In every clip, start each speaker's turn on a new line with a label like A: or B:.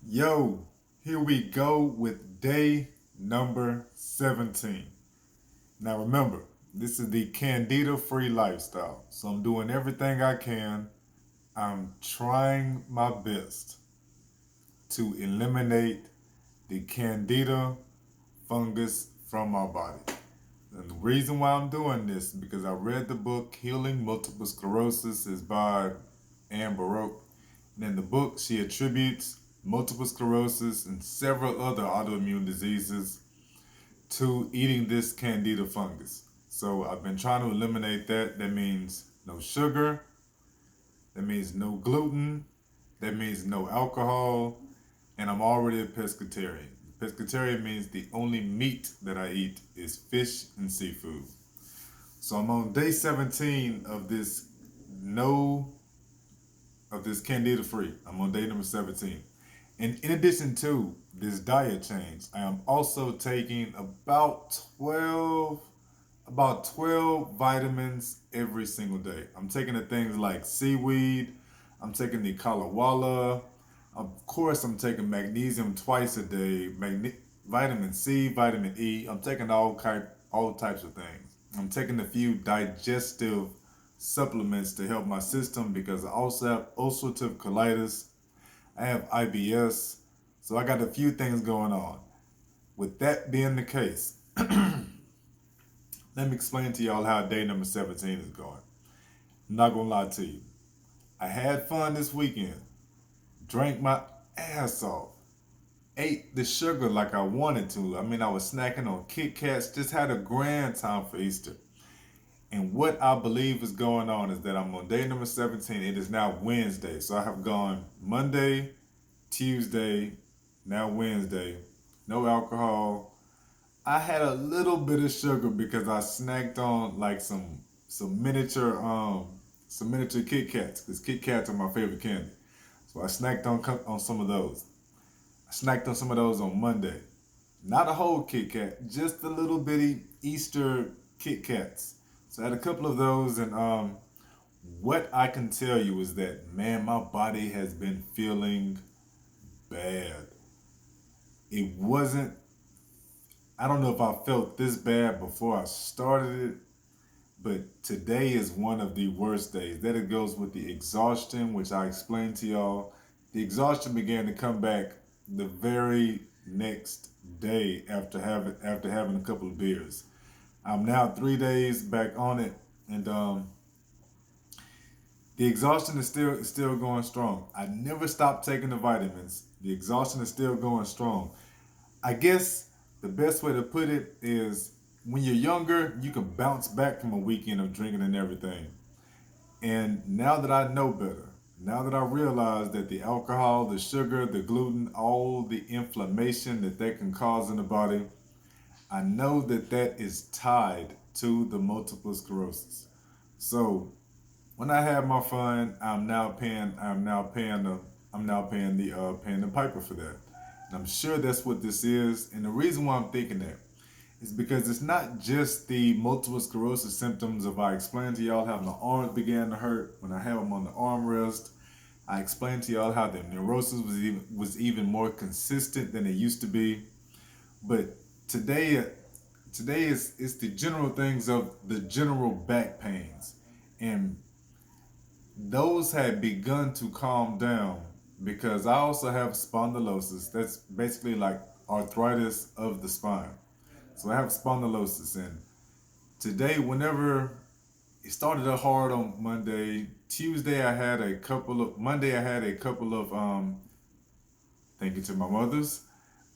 A: Yo, here we go with day number 17. Now remember, this is the Candida-free lifestyle. So I'm doing everything I can. I'm trying my best to eliminate the Candida fungus from my body. And the reason why I'm doing this is because I read the book Healing Multiple Sclerosis is by Anne Baroque. And in the book, she attributes multiple sclerosis and several other autoimmune diseases to eating this candida fungus. So I've been trying to eliminate that. That means no sugar, that means no gluten, that means no alcohol, and I'm already a pescatarian. Pescatarian means the only meat that I eat is fish and seafood. So I'm on day 17 of this no of this candida free. I'm on day number 17. And in addition to this diet change, I am also taking about 12 vitamins every single day. I'm taking the things like seaweed, I'm taking the kalawala, of course I'm taking magnesium twice a day, vitamin C, vitamin E. I'm taking all types of things. I'm taking a few digestive supplements to help my system because I also have ulcerative colitis. I have IBS. So I got a few things going on. With that being the case, let me explain to y'all how day number 17 is going. I'm not gonna lie to you. I had fun this weekend. Drank my ass off. Ate the sugar like I wanted to. I mean, I was snacking on Kit Kats. Just had a grand time for Easter. And what I believe is going on is that I'm on day number 17. It is now Wednesday. So I have gone Monday, Tuesday, now Wednesday. No alcohol. I had a little bit of sugar because I snacked on like some miniature Kit Kats because Kit Kats are my favorite candy. So I snacked on some of those. I snacked on some of those on Monday. Not a whole Kit Kat, just the little bitty Easter Kit Kats. So I had a couple of those, and what I can tell you is that, man, my body has been feeling bad. It wasn't, I don't know if I felt this bad before I started it, but today is one of the worst days. That it goes with the exhaustion, which I explained to y'all. The exhaustion began to come back the very next day after having a couple of beers. I'm now 3 days back on it, and the exhaustion is still going strong. I never stopped taking the vitamins. The exhaustion is still going strong. I guess the best way to put it is when you're younger, you can bounce back from a weekend of drinking and everything. And now that I know better, now that I realize that the alcohol, the sugar, the gluten, all the inflammation that can cause in the body, I know that is tied to the multiple sclerosis. So when I have my fun, I'm now paying the piper for that. And I'm sure that's what this is. And the reason why I'm thinking that is because it's not just the multiple sclerosis symptoms of I explained to y'all how my arms began to hurt when I had them on the armrest. I explained to y'all how the neurosis was even more consistent than it used to be. But today today is it's the general things of the general back pains. And those had begun to calm down because I also have spondylosis. That's basically like arthritis of the spine. So I have spondylosis, and today, whenever it started out hard on Monday, Monday I had a couple of thank you to my mothers.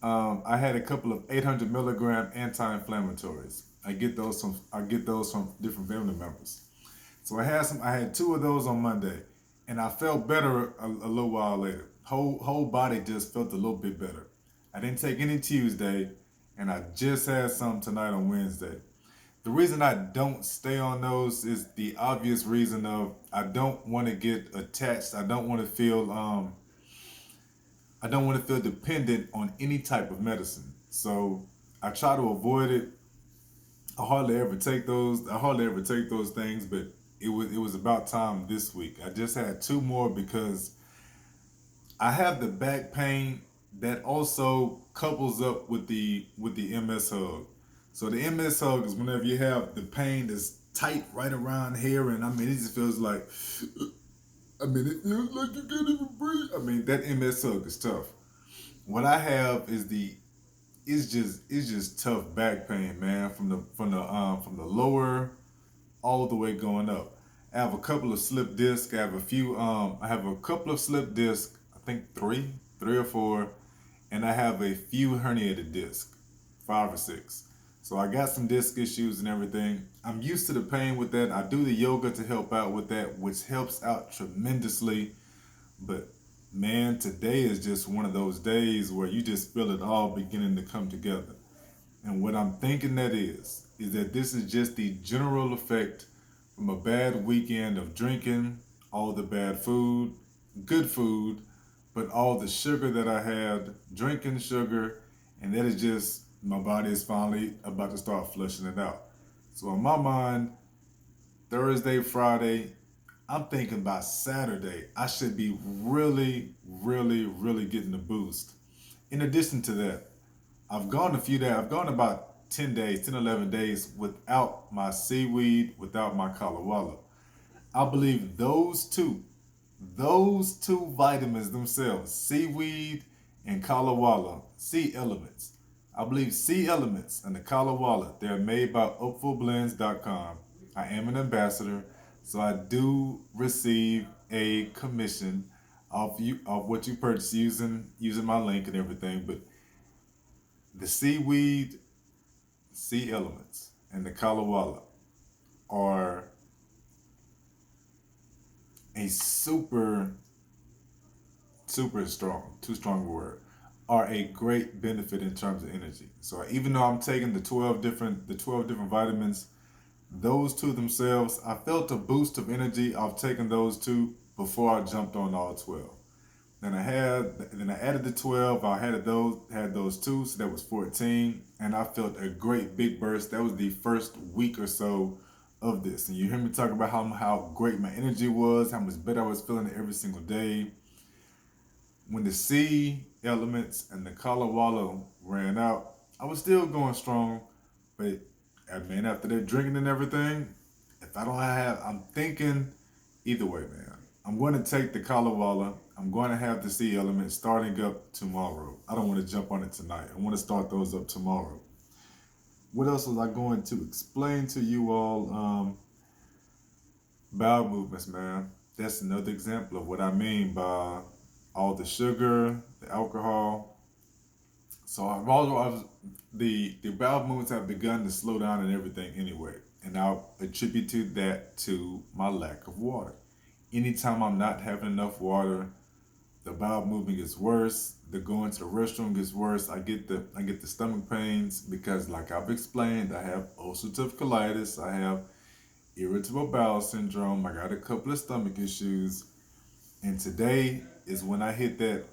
A: I had a couple of 800 milligram anti-inflammatories. I get those from different family members. So I had two of those on Monday, and I felt better a little while later. Whole body just felt a little bit better. I didn't take any Tuesday, and I just had some tonight on Wednesday. The reason I don't stay on those is the obvious reason of I don't want to get attached. I don't want to feel dependent on any type of medicine. So I try to avoid it. I hardly ever take those things, but it was about time this week. I just had two more because I have the back pain that also couples up with the MS hug. So the MS hug is whenever you have the pain that's tight right around here, and I mean it just feels like, I mean it feels like you can't even breathe. I mean that MS hug is tough. What I have is the it's just tough back pain, man, from the lower all the way going up. I have a couple of slip discs. I have a couple of slip discs. I think three or four, and I have a few herniated discs, 5 or 6. So I got some disc issues and everything. I'm used to the pain with that. I do the yoga to help out with that, which helps out tremendously. But man, today is just one of those days where you just feel it all beginning to come together. And what I'm thinking that is that this is just the general effect from a bad weekend of drinking, all the bad food, good food, but all the sugar that I had, drinking sugar, and that is just my body is finally about to start flushing it out. So in my mind, Thursday, Friday, I'm thinking by Saturday, I should be really getting a boost. In addition to that, I've gone a few days, I've gone about 10 days, 10, 11 days without my seaweed, without my kalawala. I believe those two vitamins themselves, seaweed and kalawala, sea elements. I believe sea elements and the kalawala, they're made by oakvilleblends.com. I am an ambassador, so I do receive a commission of what you purchase using my link and everything. But the seaweed, sea elements, and the kalawala are a super strong, too strong a word, are a great benefit in terms of energy. So even though I'm taking the 12 different vitamins, those two themselves, I felt a boost of energy of taking those two before I jumped on all 12. Then I added the 12. I had those two, so that was 14, and I felt a great big burst. That was the first week or so of this, and you hear me talk about how great my energy was, how much better I was feeling every single day. When the sea elements and the Colorado ran out, I was still going strong, but I mean after that drinking and everything, if I don't have, I'm thinking either way, man. I'm going to take the Colorado. I'm going to have the sea elements starting up tomorrow. I don't want to jump on it tonight. I want to start those up tomorrow. What else was I going to explain to you all? Bowel movements, man. That's another example of what I mean by all the sugar, the alcohol. So the bowel movements have begun to slow down and everything anyway, and I'll attribute that to my lack of water. Anytime I'm not having enough water, the bowel movement gets worse. The going to the restroom gets worse. I get the stomach pains because, like I've explained, I have ulcerative colitis. I have irritable bowel syndrome. I got a couple of stomach issues, and today is when I hit that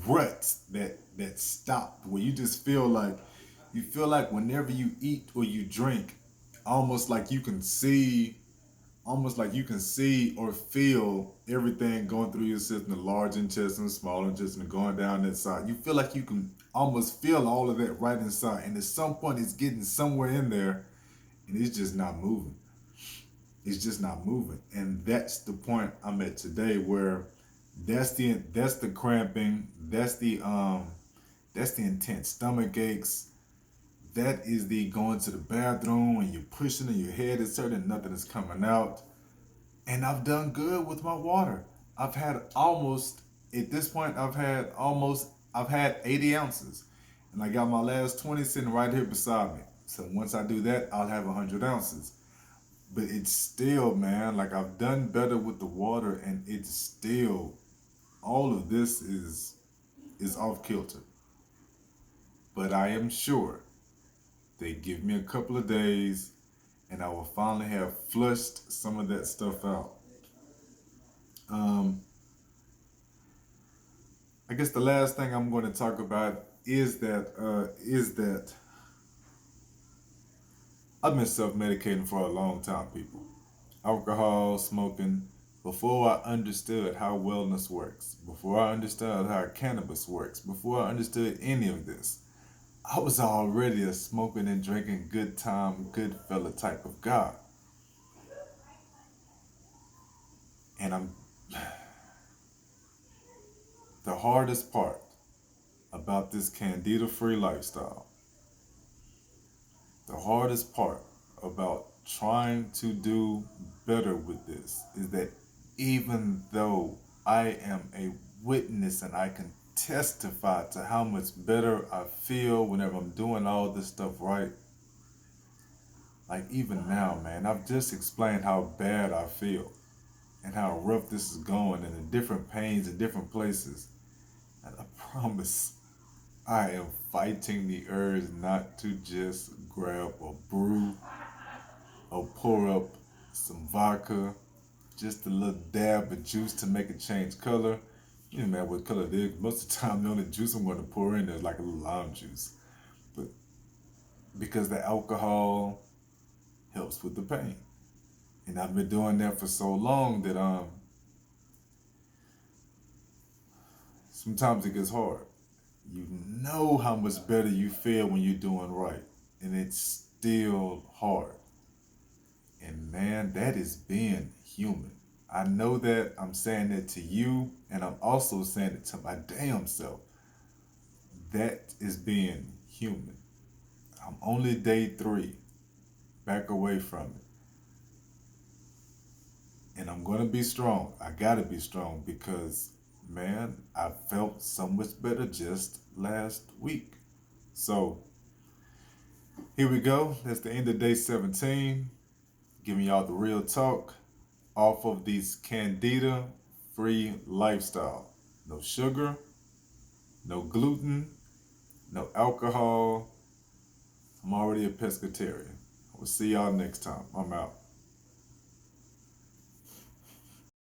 A: rut, that stop where you feel like whenever you eat or you drink, almost like you can see or feel everything going through your system, the large intestine, small intestine, going down that side. You feel like you can almost feel all of that right inside, and at some point it's getting somewhere in there, and it's just not moving. It's just not moving, and that's the point I'm at today, where that's the cramping, that's the intense stomach aches, that is the going to the bathroom and you're pushing and your head is hurting, nothing is coming out. And I've done good with my water. I've had almost at this point I've had 80 ounces, and I got my last 20 sitting right here beside me. So once I do that, I'll have 100 ounces. But it's still, man, like I've done better with the water, and it's still, all of this is off kilter. But I am sure they give me a couple of days and I will finally have flushed some of that stuff out. Um, I guess the last thing I'm going to talk about is that I've been self-medicating for a long time, people. Alcohol, smoking, before I understood how wellness works, before I understood how cannabis works, before I understood any of this, I was already a smoking and drinking good time, good fella type of guy. And the hardest part about this Candida-free lifestyle, the hardest part about trying to do better with this is that even though I am a witness and I can testify to how much better I feel whenever I'm doing all this stuff right, like even now, man, I've just explained how bad I feel and how rough this is going and the different pains in different places. And I promise I am fighting the urge not to just grab a brew or pour up some vodka, just a little dab of juice to make it change color. You know, man, what color it is. Most of the time, the only juice I'm going to pour in there is like a little lime juice. But because the alcohol helps with the pain. And I've been doing that for so long that sometimes it gets hard. You know how much better you feel when you're doing right. And it's still hard. And man, that is being human. I know that I'm saying it to you, and I'm also saying it to my damn self. That is being human. I'm only day 3 back away from it. And I'm going to be strong. I got to be strong because, man, I felt so much better just last week. So, here we go. That's the end of day 17. Giving y'all the real talk off of these Candida-free lifestyle. No sugar, no gluten, no alcohol. I'm already a pescatarian. We'll see y'all next time. I'm out.